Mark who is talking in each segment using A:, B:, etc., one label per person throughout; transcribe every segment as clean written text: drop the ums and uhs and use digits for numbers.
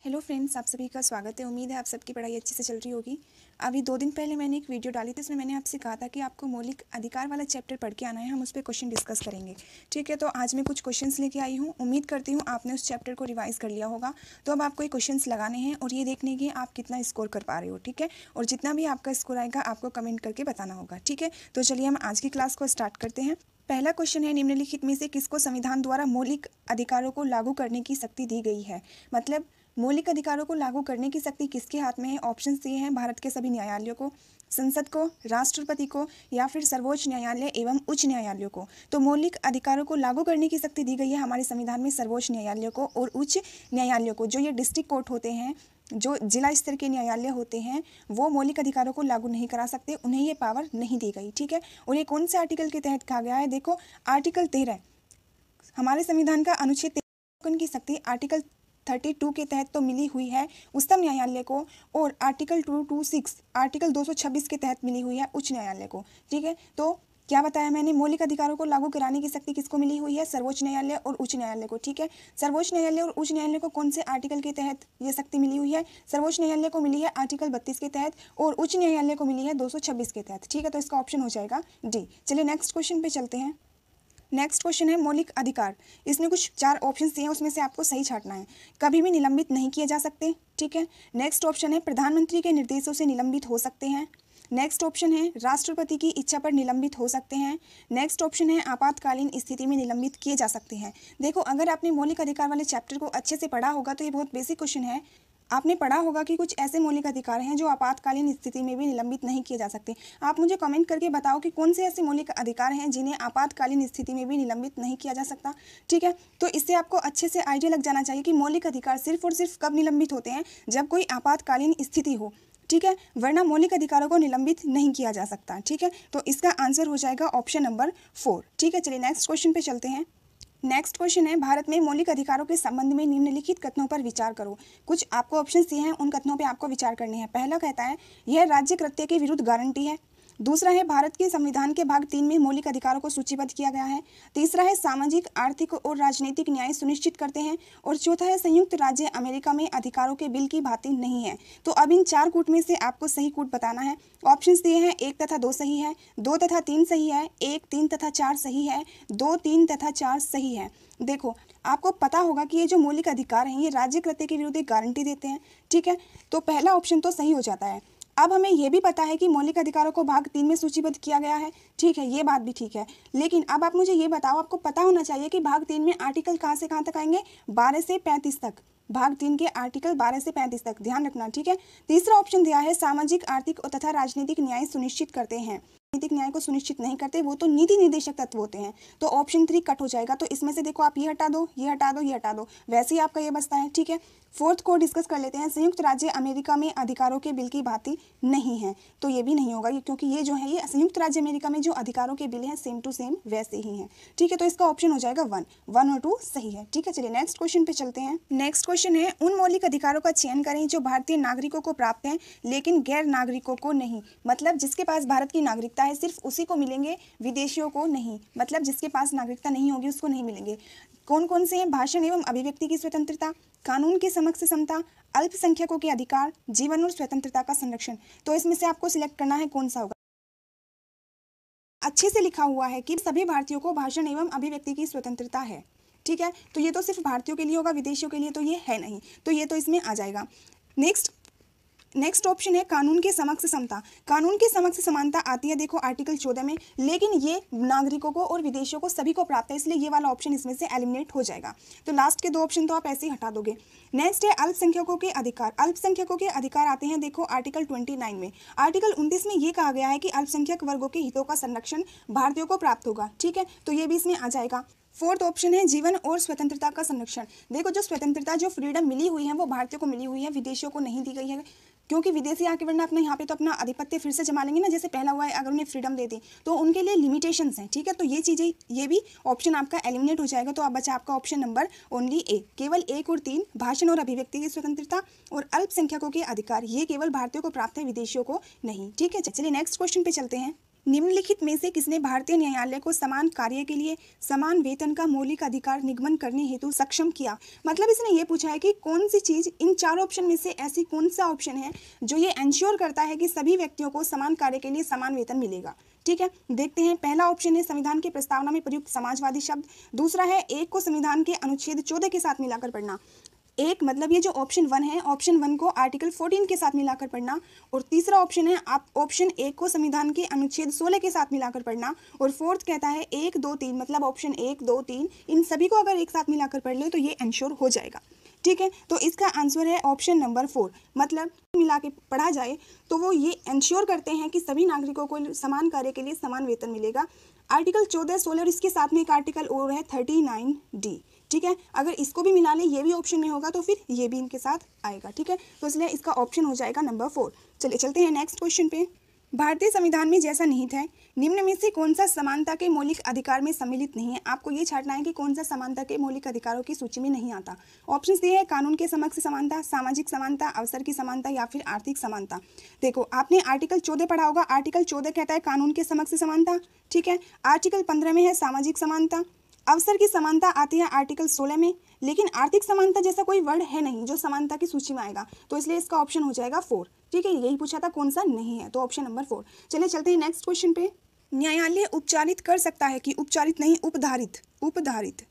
A: Hello friends, आप सभी का स्वागत है। उम्मीद है आप सबकी पढ़ाई अच्छे से चल रही होगी। अभी 2 दिन पहले मैंने एक वीडियो डाली थी, इसमें मैंने आपसे कहा था कि आपको मौलिक अधिकार वाला चैप्टर पढ़ के आना है, हम उस पर क्वेश्चन डिस्कस करेंगे। ठीक है, तो आज मैं कुछ क्वेश्चंस लेके आई हूँ। उम्मीद करती हूँ आपने उस चैप्टर को रिवाइज कर लिया होगा। तो अब आपको ये क्वेश्चंस लगाने हैं और ये देखने की आप कितना स्कोर कर पा रहे हो। ठीक है, और जितना भी आपका स्कोर आएगा आपको कमेंट करके बताना होगा। ठीक है, तो चलिए हम आज की क्लास को स्टार्ट करते हैं। पहला क्वेश्चन है, निम्नलिखित में से किसको संविधान द्वारा मौलिक अधिकारों को लागू करने की शक्ति दी गई है। मतलब मौलिक अधिकारों को लागू करने की शक्ति किसके हाथ में है। ऑप्शन ये हैं, भारत के सभी न्यायालयों को, संसद को, राष्ट्रपति को, या फिर सर्वोच्च न्यायालय एवं उच्च न्यायालयों को। तो मौलिक अधिकारों को लागू करने की शक्ति दी गई है हमारे संविधान में सर्वोच्च न्यायालयों को और उच्च न्यायालयों को। जो ये डिस्ट्रिक्ट कोर्ट होते हैं, जो जिला स्तर के न्यायालय होते हैं, वो मौलिक अधिकारों को लागू नहीं करा सकते, उन्हें ये पावर नहीं दी गई। ठीक है, और ये कौन से आर्टिकल के तहत कहा गया है। देखो, आर्टिकल 13 हमारे संविधान का अनुच्छेद 13 की शक्ति आर्टिकल 32 के तहत तो मिली हुई है उच्चतम न्यायालय को, और आर्टिकल 226 आर्टिकल 226 के तहत मिली हुई है उच्च न्यायालय को। ठीक है, तो क्या बताया मैंने, मौलिक अधिकारों को लागू कराने की शक्ति किसको मिली हुई है, सर्वोच्च न्यायालय और उच्च न्यायालय को। ठीक है, सर्वोच्च न्यायालय और उच्च न्यायालय को कौन से आर्टिकल के तहत ये शक्ति मिली हुई है। सर्वोच्च न्यायालय को मिली है आर्टिकल 32 के तहत और उच्च न्यायालय को मिली है 226 के तहत। ठीक है, तो इसका ऑप्शन हो जाएगा डी। चलिए नेक्स्ट क्वेश्चन पे चलते हैं। नेक्स्ट क्वेश्चन है, मौलिक अधिकार। इसमें कुछ 4 ऑप्शन दिए हैं, उसमें से आपको सही छांटना है। कभी भी निलंबित नहीं किए जा सकते। ठीक है, नेक्स्ट ऑप्शन है, प्रधानमंत्री के निर्देशों से निलंबित हो सकते हैं। नेक्स्ट ऑप्शन है, राष्ट्रपति की इच्छा पर निलंबित हो सकते हैं। नेक्स्ट ऑप्शन है, आपातकालीन स्थिति में निलंबित किए जा सकते हैं। देखो, अगर आपने मौलिक अधिकार वाले चैप्टर को अच्छे से पढ़ा होगा तो ये बहुत बेसिक क्वेश्चन है। आपने पढ़ा होगा कि कुछ ऐसे मौलिक अधिकार हैं जो आपातकालीन स्थिति में भी निलंबित नहीं किए जा सकते। आप मुझे कमेंट करके बताओ कि कौन से ऐसे मौलिक अधिकार हैं जिन्हें आपातकालीन स्थिति में भी निलंबित नहीं किया जा सकता। ठीक है, तो इससे आपको अच्छे से आइडिया लग जाना चाहिए कि मौलिक अधिकार सिर्फ और सिर्फ कब निलंबित होते हैं, जब कोई आपातकालीन स्थिति हो। ठीक है, वरना मौलिक अधिकारों को निलंबित नहीं किया जा सकता। ठीक है, तो इसका आंसर हो जाएगा ऑप्शन नंबर 4। ठीक है, चलिए नेक्स्ट क्वेश्चन पे चलते हैं। नेक्स्ट क्वेश्चन है, भारत में मौलिक अधिकारों के संबंध में निम्नलिखित कथनों पर विचार करो। कुछ आपको ऑप्शन दिए हैं, उन कथनों पे आपको विचार करने हैं। पहला कहता है, यह राज्य कृत्य के विरुद्ध गारंटी है। दूसरा है, भारत के संविधान के भाग 3 में मौलिक अधिकारों को सूचीबद्ध किया गया है। तीसरा है, सामाजिक, आर्थिक और राजनीतिक न्याय सुनिश्चित करते हैं। और चौथा है, संयुक्त राज्य अमेरिका में अधिकारों के बिल की भांति नहीं है। तो अब इन 4 कूट में से आपको सही कूट बताना है। ऑप्शंस दिए हैं, 1 तथा 2 सही है, 2 तथा 3 सही है, 1, 3 तथा 4 सही है, 2, 3 तथा 4 सही है। देखो, आपको पता होगा कि ये जो मौलिक अधिकार हैं ये राज्य कृत्य के विरुद्ध एक गारंटी देते हैं। ठीक है, तो पहला ऑप्शन तो सही हो जाता है। अब हमें यह भी पता है कि मौलिक अधिकारों को भाग 3 में सूचीबद्ध किया गया है। ठीक है, ये बात भी ठीक है, लेकिन अब आप मुझे ये बताओ, आपको पता होना चाहिए कि भाग 3 में आर्टिकल कहाँ से कहाँ तक आएंगे, 12 से 35 तक। भाग 3 के आर्टिकल 12 से 35 तक, ध्यान रखना। ठीक है, तीसरा ऑप्शन दिया है, सामाजिक, आर्थिक तथा राजनीतिक न्याय सुनिश्चित करते हैं। राजनीतिक न्याय को सुनिश्चित नहीं करते, वो तो नीति निर्देशक तत्व होते हैं। तो ऑप्शन 3 कट हो जाएगा। तो इसमें से देखो, आप ये हटा दो, ये हटा दो, ये हटा दो, वैसे ही आपका ये बचता है। ठीक है, फोर्थ को डिस्कस कर लेते हैं, संयुक्त राज्य अमेरिका में अधिकारों के बिल की भांति नहीं है। तो ये भी नहीं होगा, क्योंकि ये जो है ये संयुक्त राज्य अमेरिका में जो अधिकारों के बिल हैं सेम टू सेम वैसे ही हैं। ठीक है, तो इसका ऑप्शन हो जाएगा 1 और 2 सही है। ठीक है, चलिए नेक्स्ट क्वेश्चन पे चलते हैं। नेक्स्ट क्वेश्चन है, उन मौलिक अधिकारों का चयन करें जो भारतीय नागरिकों को प्राप्त हैं लेकिन गैर नागरिकों को नहीं। मतलब जिसके पास भारत की नागरिकता है सिर्फ उसी को मिलेंगे, विदेशियों को नहीं। मतलब जिसके पास नागरिकता नहीं होगी उसको नहीं मिलेंगे। कौन कौन से हैं, भाषण एवं अभिव्यक्ति की स्वतंत्रता, कानून के समक्ष समता, अल्पसंख्यकों के अधिकार, जीवन और स्वतंत्रता का संरक्षण। तो इसमें से आपको सिलेक्ट करना है कौन सा होगा। अच्छे से लिखा हुआ है कि सभी भारतीयों को भाषण एवं अभिव्यक्ति की स्वतंत्रता है। ठीक है, तो ये तो सिर्फ भारतीयों के लिए होगा, विदेशियों के लिए तो ये है नहीं, तो ये तो इसमें आ जाएगा। नेक्स्ट ऑप्शन है, कानून के समक्ष समता। कानून के समक्ष समानता आती है, देखो आर्टिकल 14 में, लेकिन ये नागरिकों को और विदेशियों को सभी को प्राप्त है, इसलिए ये वाला ऑप्शन इसमें से एलिमिनेट हो जाएगा। तो लास्ट के 2 ऑप्शन तो आप ऐसे ही हटा दोगे। नेक्स्ट है, अल्पसंख्यकों के अधिकार। अल्पसंख्यकों के अधिकार आते हैं, देखो आर्टिकल 29 में। आर्टिकल 29 में ये कहा गया है कि अल्पसंख्यक वर्गों के हितों का संरक्षण भारतीयों को प्राप्त होगा। ठीक है, तो ये भी इसमें आ जाएगा। फोर्थ ऑप्शन है, जीवन और स्वतंत्रता का संरक्षण। देखो, जो स्वतंत्रता, जो फ्रीडम मिली हुई है वो भारतीयों को मिली हुई है, विदेशियों को नहीं दी गई है, क्योंकि विदेशी आके वरना अपने यहाँ पे तो अपना आधिपत्य फिर से जमा लेंगे ना, जैसे पहला हुआ है। अगर उन्हें फ्रीडम दे दी तो उनके लिए लिमिटेशंस हैं। ठीक है, तो ये चीज़ें, ये भी ऑप्शन आपका एलिमिनेट हो जाएगा। तो अब बचा आपका ऑप्शन नंबर ओनली ए। केवल 1 और 3, भाषण और अभिव्यक्ति की स्वतंत्रता और अल्पसंख्यकों के अधिकार, ये केवल भारतीयों को प्राप्त है, विदेशियों को नहीं। ठीक है, चलिए नेक्स्ट क्वेश्चन पे चलते हैं। निम्नलिखित में से किसने भारतीय न्यायालय को समान कार्य के लिए समान वेतन का मौलिक अधिकार निगमन करने हेतु सक्षम किया। मतलब इसने ये पूछा है कि कौन सी चीज इन चार ऑप्शन में से ऐसी कौन सा ऑप्शन है जो ये एंश्योर करता है कि सभी व्यक्तियों को समान कार्य के लिए समान वेतन मिलेगा। ठीक है, देखते हैं। पहला ऑप्शन है संविधान की प्रस्तावना में प्रयुक्त समाजवादी शब्द। दूसरा है एक को संविधान के अनुच्छेद 14 के साथ मिलाकर पढ़ना। एक मतलब ये जो ऑप्शन 1 है, ऑप्शन 1 को आर्टिकल 14 के साथ मिलाकर पढ़ना। और तीसरा ऑप्शन है आप ऑप्शन 1 को संविधान के अनुच्छेद 16 के साथ मिलाकर पढ़ना। और फोर्थ कहता है 1, 2, 3 मतलब ऑप्शन 1, 2, 3 इन सभी को अगर एक साथ मिलाकर पढ़ ले तो ये एंश्योर हो जाएगा। ठीक है, तो इसका आंसर है ऑप्शन नंबर 4। मतलब मिला के पढ़ा जाए तो वो ये एंश्योर करते हैं कि सभी नागरिकों को समान कार्य के लिए समान वेतन मिलेगा। आर्टिकल 14, 16 और इसके साथ में एक आर्टिकल और है 39D। ठीक है, अगर इसको भी मिला ले, ये भी ऑप्शन में होगा तो फिर ये भी इनके साथ आएगा। ठीक है, तो इसलिए इसका ऑप्शन हो जाएगा नंबर 4। चलिए चलते हैं नेक्स्ट क्वेश्चन पे। भारतीय संविधान में जैसा निहित है निम्न में से कौन सा समानता के मौलिक अधिकार में सम्मिलित नहीं है। आपको ये छांटना है कि कौन सा समानता के मौलिक अधिकारों की सूची में नहीं आता। ऑप्शन ये है कानून के समक्ष समानता, सामाजिक समानता, अवसर की समानता या फिर आर्थिक समानता। देखो आपने आर्टिकल 14 पढ़ा होगा। आर्टिकल 14 कहता है कानून के समक्ष समानता। ठीक है, आर्टिकल 15 में है सामाजिक समानता। अवसर की समानता आती है आर्टिकल 16 में, लेकिन आर्थिक समानता जैसा कोई वर्ड है नहीं जो समानता की सूची में आएगा, तो इसलिए इसका ऑप्शन हो जाएगा 4। ठीक है, यही पूछा था कौन सा नहीं है, तो ऑप्शन नंबर 4। चलिए चलते हैं नेक्स्ट क्वेश्चन पे। न्यायालय उपचारित कर सकता है कि उपचारित नहीं उपधारित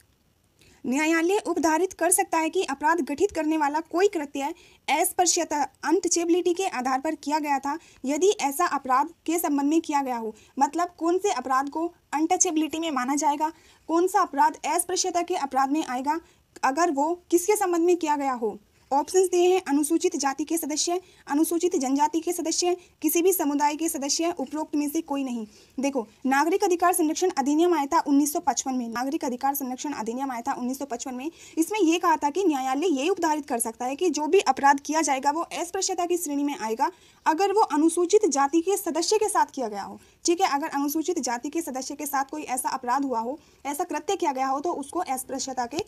A: न्यायालय उपधारित कर सकता है कि अपराध गठित करने वाला कोई कृत्य अस्पृश्यता अनटचेबिलिटी के आधार पर किया गया था यदि ऐसा अपराध के संबंध में किया गया हो। मतलब कौन से अपराध को अनटचेबिलिटी में माना जाएगा, कौन सा अपराध अस्पृश्यता के अपराध में आएगा अगर वो किसके संबंध में किया गया हो। ऑप्शंस दिए हैं अनुसूचित जाति के सदस्य, अनुसूचित जनजाति के सदस्य, किसी भी समुदाय के सदस्य, उपरोक्त में से कोई नहीं। देखो नागरिक अधिकार संरक्षण अधिनियम आया था 1955 में। नागरिक अधिकार संरक्षण अधिनियम आया था 1955 में। इसमें यह कहा था कि न्यायालय ये उपधारित कर सकता है कि जो भी अपराध किया जाएगा वो अस्पृश्यता की श्रेणी में आएगा अगर वो अनुसूचित जाति के सदस्य के साथ किया गया हो। ठीक है, अगर अनुसूचित जाति के सदस्य के साथ कोई ऐसा अपराध हुआ हो, ऐसा कृत्य किया गया हो तो उसको अस्पृश्यता के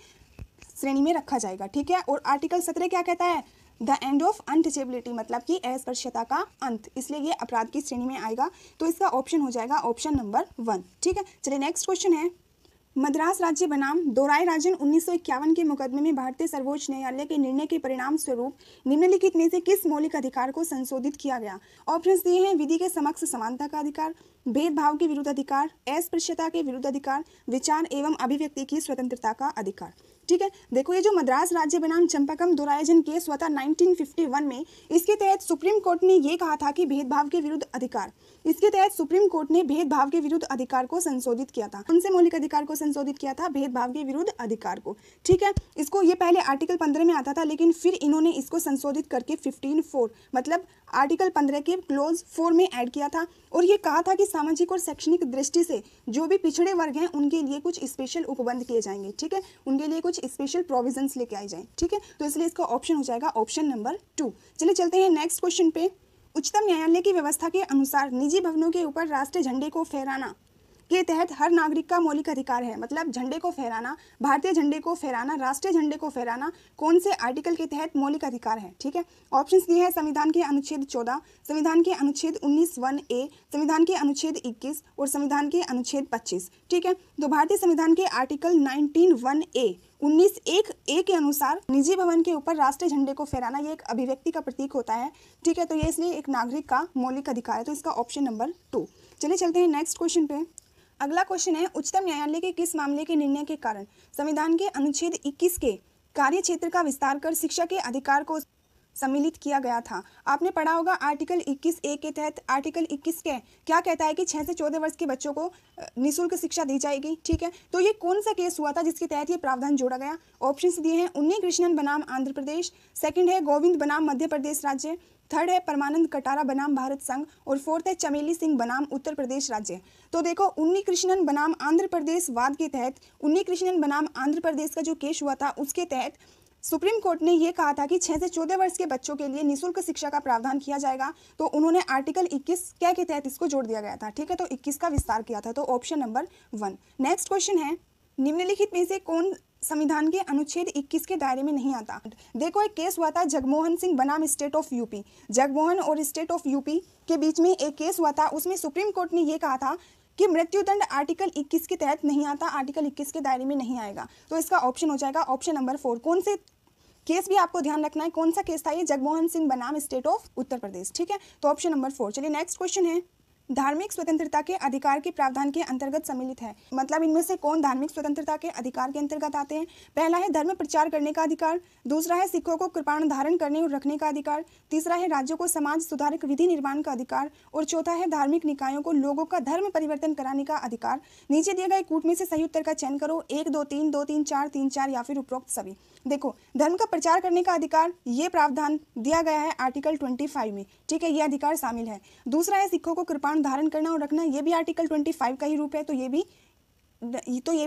A: श्रेणी में रखा जाएगा। ठीक है, और आर्टिकल 17 क्या कहता है, द एंड ऑफ अनटचेबिलिटी मतलब कि अस्पृश्यता का अंत, इसलिए ये अपराध की श्रेणी में आएगा। तो इसका ऑप्शन हो जाएगा ऑप्शन नंबर 1। ठीक है, चलिए नेक्स्ट क्वेश्चन है। मद्रास राज्य बनाम दोराई राजन 1951 के मुकदमे में भारतीय सर्वोच्च न्यायालय के निर्णय के परिणाम स्वरूप निम्नलिखित में से किस मौलिक अधिकार को संशोधित किया गया। ऑप्शंस दिए हैं विधि के समक्ष समानता का अधिकार, भेदभाव के विरुद्ध अधिकार, अस्पृश्यता के विरुद्ध अधिकार, विचार एवं अभिव्यक्ति की स्वतंत्रता का अधिकार। ठीक है, देखो ये जो मद्रास राज्य बनाम चंपाकम दोरायजन केस हुआ था 1951 में, इसके तहत सुप्रीम कोर्ट ने ये कहा था कि भेदभाव के विरुद्ध अधिकार, इसके तहत सुप्रीम कोर्ट ने भेदभाव के विरुद्ध अधिकार को संशोधित किया था। कौन से मौलिक अधिकार को संशोधित किया था, भेदभाव के विरुद्ध अधिकार को। ठीक है, इसको ये पहले आर्टिकल 15 में आता था लेकिन फिर इन्होंने इसको संशोधित करके 15(4) मतलब आर्टिकल 15 के क्लोज 4 में ऐड किया था। और ये कहा था कि सामाजिक और शैक्षणिक दृष्टि से जो भी पिछड़े वर्ग हैं उनके लिए कुछ स्पेशल उपबंध किए जाएंगे। ठीक है, उनके लिए कुछ स्पेशल प्रोविजंस लेके आए जाएं। ठीक है, तो इसलिए इसका ऑप्शन हो जाएगा ऑप्शन नंबर 2। चलिए चलते हैं नेक्स्ट क्वेश्चन पे। उच्चतम न्यायालय की व्यवस्था के अनुसार निजी भवनों के ऊपर राष्ट्रीय झंडे को फहराना के तहत हर नागरिक का मौलिक अधिकार है। मतलब झंडे को फहराना, भारतीय झंडे को फहराना, राष्ट्रीय झंडे को फहराना कौन से आर्टिकल के तहत मौलिक अधिकार है। ठीक है, ऑप्शंस दिए हैं संविधान के अनुच्छेद 14, संविधान के अनुच्छेद 19(1)(a), संविधान के अनुच्छेद 21 और संविधान के अनुच्छेद 25। ठीक है, तो भारतीय संविधान के आर्टिकल 19(1)(a) 19(1)(a) के अनुसार निजी भवन के ऊपर राष्ट्रीय झंडे को फहराना ये एक अभिव्यक्ति का प्रतीक होता है। ठीक है, तो ये इसलिए एक नागरिक का मौलिक अधिकार है, तो इसका ऑप्शन नंबर 2। चलिए चलते हैं नेक्स्ट क्वेश्चन पे। अगला क्वेश्चन है उच्चतम न्यायालय के किस मामले के निर्णय के कारण संविधान के अनुच्छेद 21 के कार्य क्षेत्र का विस्तार कर शिक्षा के अधिकार को सम्मिलित किया गया था। आपने पढ़ा होगा आर्टिकल 21(a) के तहत आर्टिकल 21 के क्या कहता है कि 6 से 14 वर्ष के बच्चों को निःशुल्क शिक्षा दी जाएगी। ठीक है, तो ये कौन सा केस हुआ था जिसके तहत ये प्रावधान जोड़ा गया। ऑप्शंस दिए हैं उन्नी कृष्णन बनाम आंध्र प्रदेश, सेकंड है गोविंद बनाम मध्य प्रदेश राज्य, थर्ड है परमानंद कटारा बनाम भारत संघ और फोर्थ है चमेली सिंह बनाम उत्तर प्रदेश राज्य। तो देखो उन्नी कृष्णन बनाम आंध्र प्रदेश वाद के तहत उन्नी कृष्णन बनाम आंध्र प्रदेश का जो केस हुआ था उसके तहत सुप्रीम कोर्ट ने यह कहा था कि 6 से 14 वर्ष के बच्चों के लिए निःशुल्क शिक्षा का प्रावधान किया जाएगा। तो उन्होंने आर्टिकल 21 क्या के तहत इसको जोड़ दिया गया था। ठीक है, तो 21 का विस्तार किया था, तो ऑप्शन नंबर 1। नेक्स्ट क्वेश्चन है निम्नलिखित में से कौन संविधान के अनुच्छेद 21 के दायरे में नहीं आता। देखो एक केस हुआ था जगमोहन सिंह बनाम स्टेट ऑफ यूपी। जगमोहन और स्टेट ऑफ यूपी के बीच में एक केस हुआ था, उसमें सुप्रीम कोर्ट ने ये कहा था कि मृत्युदंड आर्टिकल 21 के तहत नहीं आता, आर्टिकल 21 के दायरे में नहीं आएगा। तो इसका ऑप्शन हो जाएगा ऑप्शन नंबर 4। कौन से केस भी आपको ध्यान रखना है, कौन सा केस था ये, जगमोहन सिंह बनाम स्टेट ऑफ उत्तर प्रदेश। ठीक है, तो ऑप्शन नंबर 4। चलिए नेक्स्ट क्वेश्चन है, धार्मिक स्वतंत्रता के अधिकार के प्रावधान के अंतर्गत सम्मिलित है। मतलब इनमें से कौन धार्मिक स्वतंत्रता के अधिकार के अंतर्गत आते हैं? पहला है धर्म प्रचार करने का अधिकार, दूसरा है सिखों को कृपाण धारण करने और रखने का अधिकार, तीसरा है राज्यों को समाज सुधारक विधि निर्माण का अधिकार, और चौथा है धार्मिक निकायों को लोगों का धर्म परिवर्तन कराने का अधिकार। नीचे दिए गए कूट में से सही उत्तर का चयन करो, 1 2 3 2 3 4 3 4 या फिर उपरोक्त सभी। देखो धर्म का प्रचार करने का अधिकार, ये प्रावधान दिया गया है आर्टिकल 25 में। ठीक है, ये अधिकार शामिल है। दूसरा है सिखों को कृपाण धारण करना और रखना, ये भी आर्टिकल 25 का ही रूप है, तो ये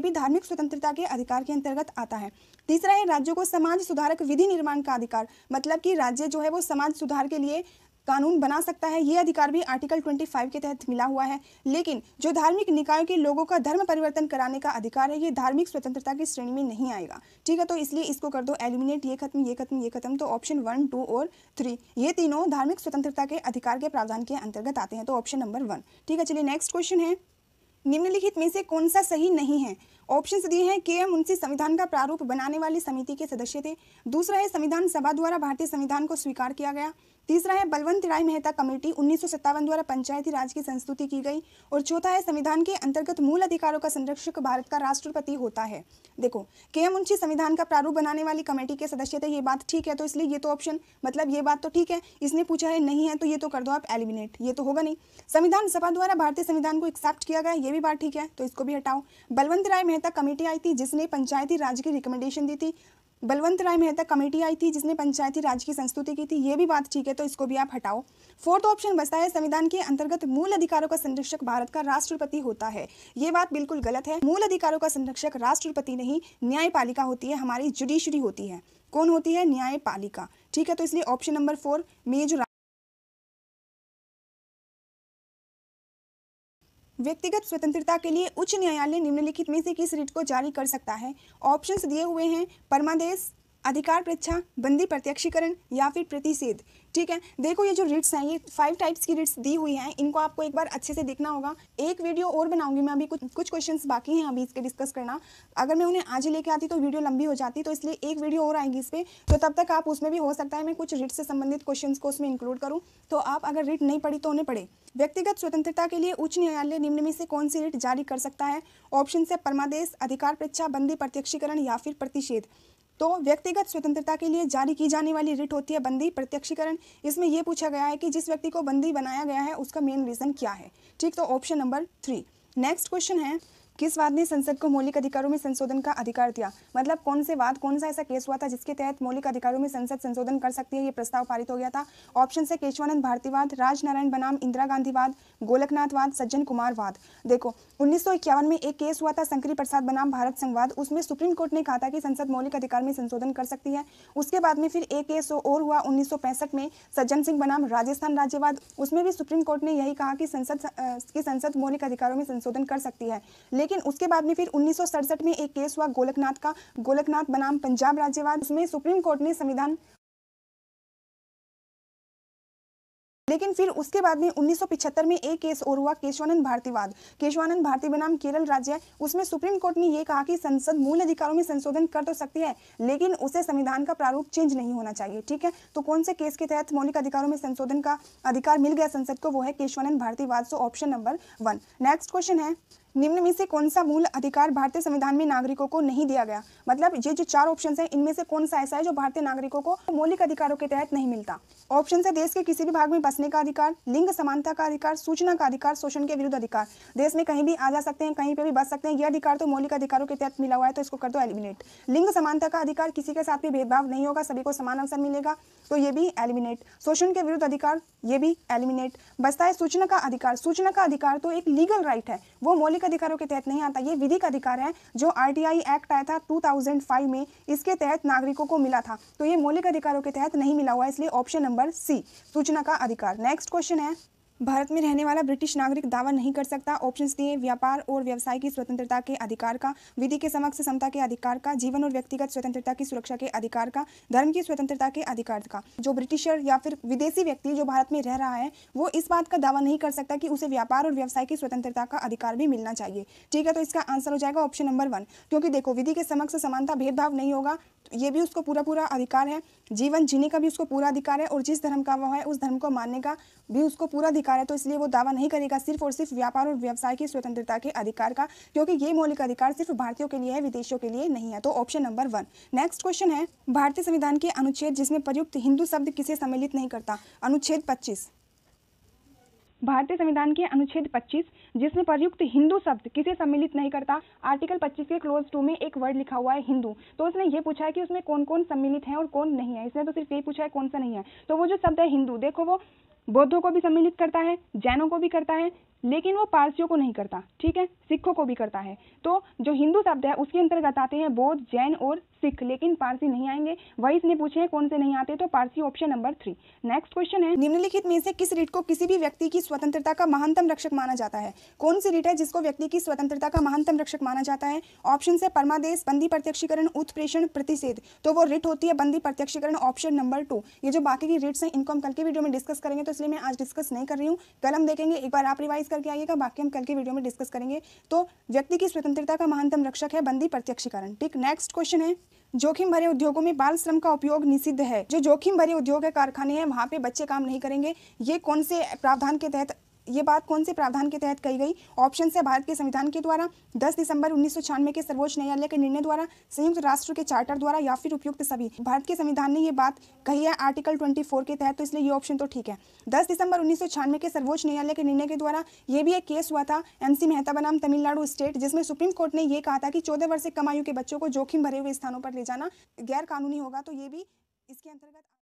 A: भी धार्मिक स्वतंत्रता के अधिकार के अंतर्गत आता है। तीसरा है राज्यों को समाज सुधारक विधि निर्माण का अधिकार, मतलब कि राज्य जो है वो समाज सुधार के लिए कानून बना सकता है, ये अधिकार भी आर्टिकल 25 के तहत मिला हुआ है। लेकिन जो धार्मिक निकायों के लोगों का धर्म परिवर्तन कराने का अधिकार है, ये धार्मिक स्वतंत्रता की श्रेणी में नहीं आएगा। ठीक है, तो इसलिए इसको कर दो एलिमिनेट, ये खत्म ये खत्म ये खत्म। तो ऑप्शन 1 2 और 3 ये तीनों धार्मिक स्वतंत्रता के अधिकार के प्रावधान के अंतर्गत आते हैं, तो ऑप्शन नंबर 1। ठीक है, चलिए नेक्स्ट क्वेश्चन है, निम्नलिखित में से कौन सा सही नहीं है? ऑप्शंस दिए हैं, के एम मुंशी संविधान का प्रारूप बनाने वाली समिति के सदस्य थे, दूसरा है संविधान सभा द्वारा भारतीय संविधान को स्वीकार किया गया, तीसरा है बलवंत राय मेहता कमेटी 1957 द्वारा पंचायती राज की संस्तुति की गई, और चौथा है संविधान के अंतर्गत मूल अधिकारों का संरक्षक भारत का राष्ट्रपति होता है। देखो के एम मुंशी संविधान का प्रारूप बनाने वाली कमेटी के सदस्य थे, ये बात ठीक है, तो इसलिए ये तो ऑप्शन मतलब ये बात तो ठीक है। इसने पूछा है नहीं है, तो ये तो कर दो आप एलिमिनेट, ये तो होगा नहीं। संविधान सभा द्वारा भारतीय संविधान को एक्सेप्ट किया गया, ये भी बात ठीक है, तो इसको भी हटाओ। बलवंत राय मेहता कमेटी आई थी जिसने पंचायती राज की रिकमेंडेशन दी थी, बलवंत राय मेहता कमेटी आई थी जिसने पंचायती राज की संस्तुति की थी, ये भी बात ठीक है, तो इसको भी आप हटाओ। फोर्थ ऑप्शन बचता है संविधान के अंतर्गत मूल अधिकारों का संरक्षक भारत का राष्ट्रपति होता है, ये बात बिल्कुल गलत है। मूल अधिकारों का संरक्षक राष्ट्रपति नहीं, न्यायपालिका होती है, हमारी जुडिशरी होती है। कौन होती है? न्यायपालिका। ठीक है, तो इसलिए ऑप्शन नंबर 4 में जो व्यक्तिगत स्वतंत्रता के लिए उच्च न्यायालय निम्नलिखित में से किस रिट को जारी कर सकता है? ऑप्शंस दिए हुए हैं, परमादेश, अधिकार परीक्षा, बंदी प्रत्यक्षीकरण या फिर प्रतिषेध। ठीक है, देखो ये जो रिट्स हैं, ये 5 टाइप्स की रिट्स दी हुई हैं, इनको आपको एक बार अच्छे से देखना होगा। एक वीडियो और बनाऊंगी मैं, अभी कुछ क्वेश्चंस बाकी हैं अभी इसके डिस्कस करना। अगर मैं उन्हें आज ही लेके आती तो वीडियो लंबी हो जाती, तो इसलिए एक वीडियो और आएगी इस पर, तो तब तक आप उसमें भी हो सकता है मैं कुछ रिट से संबंधित क्वेश्चन को उसमें इंक्लूड करूँ। तो आप अगर रिट नहीं पढ़ी तो उन्हें पढ़े। व्यक्तिगत स्वतंत्रता के लिए उच्च न्यायालय निम्न में से कौन सी रिट जारी कर सकता है? ऑप्शन है परमादेश, अधिकार परीक्षा, बंदी प्रत्यक्षीकरण या फिर प्रतिषेध। तो व्यक्तिगत स्वतंत्रता के लिए जारी की जाने वाली रिट होती है बंदी प्रत्यक्षीकरण। इसमें यह पूछा गया है कि जिस व्यक्ति को बंदी बनाया गया है उसका मेन रीजन क्या है। ठीक, तो ऑप्शन नंबर 3। नेक्स्ट क्वेश्चन है, किस वाद ने संसद को मौलिक अधिकारों में संशोधन का अधिकार दिया? मतलब कौन से वाद, कौन सा ऐसा केस हुआ था जिसके तहत मौलिक अधिकारों में संसद संशोधन कर सकती है, ये प्रस्ताव पारित हो गया था? ऑप्शन है केशवानंद भारतीवाद, राजनारायण बनाम इंदिरा गांधीवाद, गोलकनाथवाद, सज्जन कुमार वाद। देखो 1951 में एक केस हुआ था शंकरी प्रसाद बनाम भारत संघवाद, उसमें सुप्रीम कोर्ट ने कहा था कि संसद मौलिक अधिकार में संशोधन कर सकती है। उसके बाद में फिर एक केस और हुआ 1965 में सज्जन सिंह बनाम राजस्थान राज्यवाद, उसमें भी सुप्रीम कोर्ट ने यही कहा कि संसद मौलिक अधिकारों में संशोधन कर सकती है। लेकिन उसके बाद में फिर 1967 में एक केस हुआ गोलकनाथ का, गोलकनाथ बनाम पंजाब राज्यवाद, उसमें सुप्रीम कोर्ट ने संविधान, लेकिन फिर उसके बाद में 1975 में एक केस और हुआ केशवानंद भारतीवाद, केशवानंद भारती बनाम केरल राज्य, उसमें सुप्रीम कोर्ट ने यह कहा कि संसद मूल अधिकारों में संशोधन कर तो सकती है लेकिन उसे संविधान का प्रारूप चेंज नहीं होना चाहिए। ठीक है, तो कौन से केस के तहत मौलिक अधिकारों में संशोधन का अधिकार मिल गया संसद को? वो है केशवानंद भारतीवाद, so option number 1। Next question है, निम्न में से कौन सा मूल अधिकार भारतीय संविधान में नागरिकों को नहीं दिया गया? मतलब ये जो 4 ऑप्शन है इनमें से कौन सा ऐसा है जो भारतीय नागरिकों को मौलिक अधिकारों के तहत नहीं मिलता? ऑप्शन है देश के किसी भी भाग में बसने का अधिकार, लिंग समानता का अधिकार, सूचना का अधिकार, शोषण के विरुद्ध अधिकार। देश में कहीं भी आ जा सकते हैं, कहीं पे भी बस सकते हैं, यह अधिकार तो मौलिक अधिकारों के तहत मिला हुआ है, तो इसको कर दो एलिमिनेट। लिंग समानता का अधिकार, किसी के साथ भी भेदभाव नहीं होगा, सभी को समान अवसर मिलेगा, तो ये भी एलिमिनेट। शोषण के विरुद्ध अधिकार, ये भी एलिमिनेट। बचता है सूचना का अधिकार। सूचना का अधिकार तो एक लीगल राइट है, वो मौलिक अधिकारों के तहत नहीं आता, ये विधिक अधिकार है जो आरटीआई एक्ट आया था 2005 में, इसके तहत नागरिकों को मिला था, तो ये मौलिक अधिकारों के तहत नहीं मिला हुआ है, इसलिए ऑप्शन नंबर सी सूचना का अधिकार। नेक्स्ट क्वेश्चन है, भारत में रहने वाला ब्रिटिश नागरिक दावा नहीं कर सकता। ऑप्शंस दिए, व्यापार और व्यवसाय की स्वतंत्रता के अधिकार का, विधि के समक्ष समता के अधिकार का, जीवन और व्यक्तिगत स्वतंत्रता की सुरक्षा के अधिकार का, धर्म की स्वतंत्रता के अधिकार का। जो ब्रिटिशर या फिर विदेशी व्यक्ति जो भारत में रह रहा है वो इस बात का दावा नहीं कर सकता कि उसे व्यापार और व्यवसाय की स्वतंत्रता का अधिकार भी मिलना चाहिए। ठीक है, तो इसका आंसर हो जाएगा ऑप्शन नंबर 1, क्योंकि देखो विधि के समक्ष समानता, भेदभाव नहीं होगा, ये भी उसको पूरा अधिकार है। जीवन जीने का भी उसको पूरा अधिकार है और जिस धर्म का वो है उस धर्म को मानने का भी उसको पूरा अधिकार है। तो इसलिए वो दावा नहीं करेगा सिर्फ और सिर्फ व्यापार और व्यवसाय की स्वतंत्रता के अधिकार का, क्योंकि ये मौलिक अधिकार सिर्फ भारतीयों के लिए है, विदेशियों के लिए नहीं है। तो ऑप्शन नंबर 1। नेक्स्ट क्वेश्चन है, भारतीय संविधान के अनुच्छेद जिसमें प्रयुक्त हिंदू शब्द किसे सम्मिलित नहीं करता? अनुच्छेद 25। भारतीय संविधान के अनुच्छेद 25 जिसमें प्रयुक्त हिंदू शब्द किसे सम्मिलित नहीं करता? आर्टिकल 25 के क्लोज 2 में एक वर्ड लिखा हुआ है हिंदू, तो उसने ये पूछा है कि उसमें कौन कौन सम्मिलित है और कौन नहीं है। इसने तो सिर्फ ये पूछा है कौन सा नहीं है। तो वो जो शब्द है हिंदू, देखो वो बौद्धों को भी सम्मिलित करता है, जैनों को भी करता है, लेकिन वो पारसियों को नहीं करता। ठीक है, सिखों को भी करता है। तो जो हिंदू शब्द है उसके अंतर्गत आते हैं बौद्ध, जैन और सिख, लेकिन पारसी नहीं आएंगे। वही इसने पूछे हैं कौन से नहीं आते, तो Parsi option number 3। Next question है, निम्नलिखित में से किस रीट को किसी भी व्यक्ति की स्वतंत्रता का महानतम रक्षक माना जाता है? कौन सी रीट है जिसको व्यक्ति की स्वतंत्रता का महानतम रक्षक माना जाता है? ऑप्शन है परमादेश, बंदी प्रत्यक्षीकरण, उत्प्रेषण, प्रतिषेध। तो वो रिट होती है बंदी प्रत्यक्षीकरण, ऑप्शन नंबर 2। ये जो बाकी की रिट्स हैं इनको हम कल के वीडियो में डिस्कस करेंगे, तो इसलिए मैं आज डिस्कस नहीं कर रही हूँ। कल हम देखेंगे, एक बार आप रिवाइज करके आइएगा, बाकी हम कल के वीडियो में डिस्कस करेंगे। तो व्यक्ति की स्वतंत्रता का महानतम रक्षक है बंदी प्रत्यक्षीकरण। ठीक, नेक्स्ट क्वेश्चन है, जोखिम भरे उद्योगों में बाल श्रम का उपयोग निषिद्ध है। जो जोखिम भरे उद्योग है, कारखाने हैं, वहां पे बच्चे काम नहीं करेंगे। ये कौन से प्रावधान के तहत, ये बात कौन से प्रावधान के तहत कही गई? ऑप्शन है भारत के संविधान के द्वारा, 10 दिसंबर 1996 के सर्वोच्च न्यायालय के निर्णय द्वारा, संयुक्त राष्ट्र के चार्टर द्वारा, या फिर उपयुक्त सभी। भारत के संविधान ने ये बात कही है आर्टिकल 24 के तहत, तो इसलिए ये ऑप्शन तो ठीक है। 10 दिसंबर 1996 के सर्वोच्च न्यायालय के निर्णय के द्वारा ये भी एक केस हुआ था MC मेहता बनाम तमिलनाडु स्टेट, जिसमें सुप्रीम कोर्ट ने यह कहा था कि 14 वर्ष से कम आयु के बच्चों को जोखिम भरे हुए स्थानों पर ले जाना गैर कानूनी होगा। तो ये भी इसके अंतर्गत